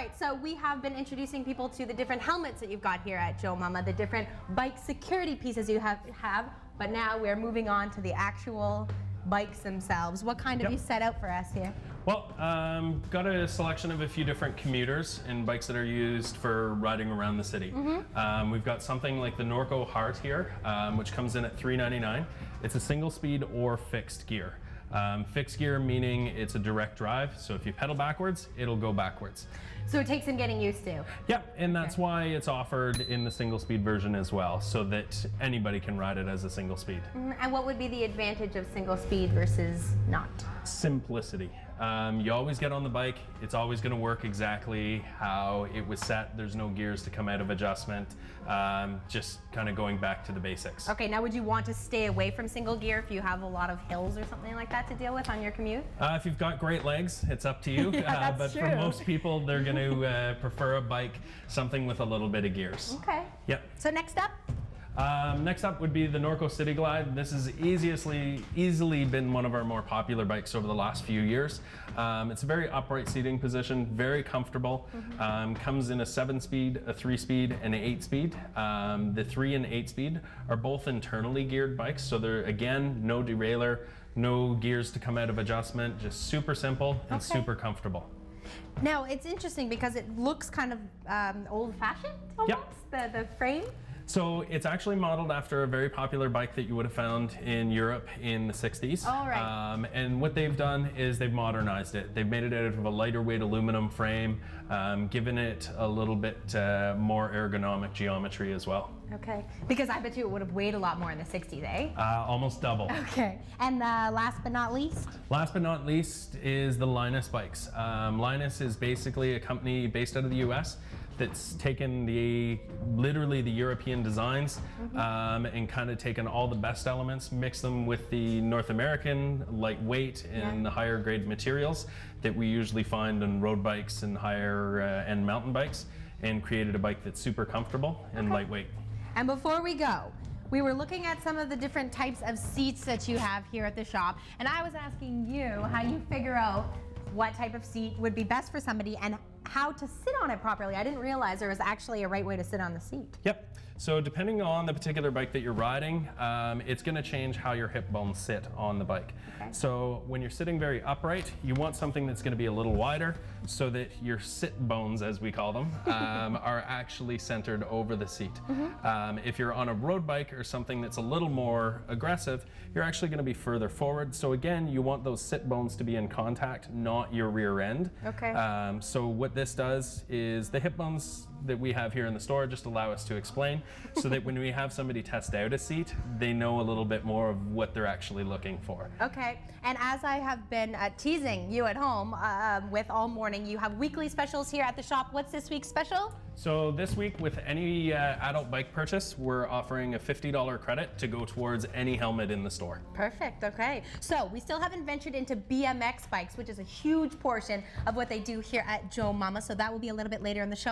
right, so we have been introducing people to the different helmets that you've got here at Joe Mama, the different bike security pieces you have, but now we're moving on to the actual bikes themselves. What kind have you set out for us here? Well, got a selection of a few different commuters and bikes that are used for riding around the city. We've got something like the Norco Heart here, which comes in at $399. It's a single speed or fixed gear. Fixed gear meaning it's a direct drive, so if you pedal backwards, it'll go backwards. So it takes some getting used to. Yeah, and that's why it's offered in the single speed version as well, so that anybody can ride it as a single speed. And what would be the advantage of single speed versus not? Simplicity. You always get on the bike, it's always going to work exactly how it was set. There's no gears to come out of adjustment, just kind of going back to the basics. Okay, now would you want to stay away from single gear if you have a lot of hills or something like that to deal with on your commute? If you've got great legs, it's up to you. But true. For most people, they're going to prefer a bike, something with a little bit of gears. Okay. Yep. So next up? Next up would be the Norco City Glide. This has easily been one of our more popular bikes over the last few years. It's a very upright seating position, very comfortable. Comes in a 7-speed, a 3-speed, and an 8-speed. The 3 and 8-speed are both internally geared bikes, so they're, again, no derailleur, no gears to come out of adjustment, just super simple and super comfortable. Now, it's interesting because it looks kind of old-fashioned almost, the frame. So it's actually modeled after a very popular bike that you would have found in Europe in the 60s. Oh, right. And what they've done is they've modernized it. They've made it out of a lighter weight aluminum frame, given it a little bit more ergonomic geometry as well. Okay, because I bet you it would have weighed a lot more in the 60s, eh? Almost double. Okay, and last but not least? Last but not least is the Linus bikes. Linus is basically a company based out of the US that's taken literally the European designs and kind of taken all the best elements, mixed them with the North American lightweight and the higher grade materials that we usually find on road bikes and higher end mountain bikes, and created a bike that's super comfortable and lightweight. And before we go, we were looking at some of the different types of seats that you have here at the shop, and I was asking you how you figure out what type of seat would be best for somebody and how to sit on it properly. I didn't realize there was actually a right way to sit on the seat. Yep. So depending on the particular bike that you're riding, it's going to change how your hip bones sit on the bike. Okay. So when you're sitting very upright, you want something that's going to be a little wider so that your sit bones, as we call them, are actually centered over the seat. If you're on a road bike or something that's a little more aggressive, you're actually going to be further forward. So again, you want those sit bones to be in contact, not your rear end. Okay. So what this does is the hip bones that we have here in the store just allow us to explain, so that when we have somebody test out a seat, they know a little bit more of what they're actually looking for. Okay, and as I have been teasing you at home with all morning, you have weekly specials here at the shop. What's this week's special? So this week, with any adult bike purchase, we're offering a $50 credit to go towards any helmet in the store. Perfect, okay. So we still haven't ventured into BMX bikes, which is a huge portion of what they do here at Joe Mama, so that will be a little bit later in the show.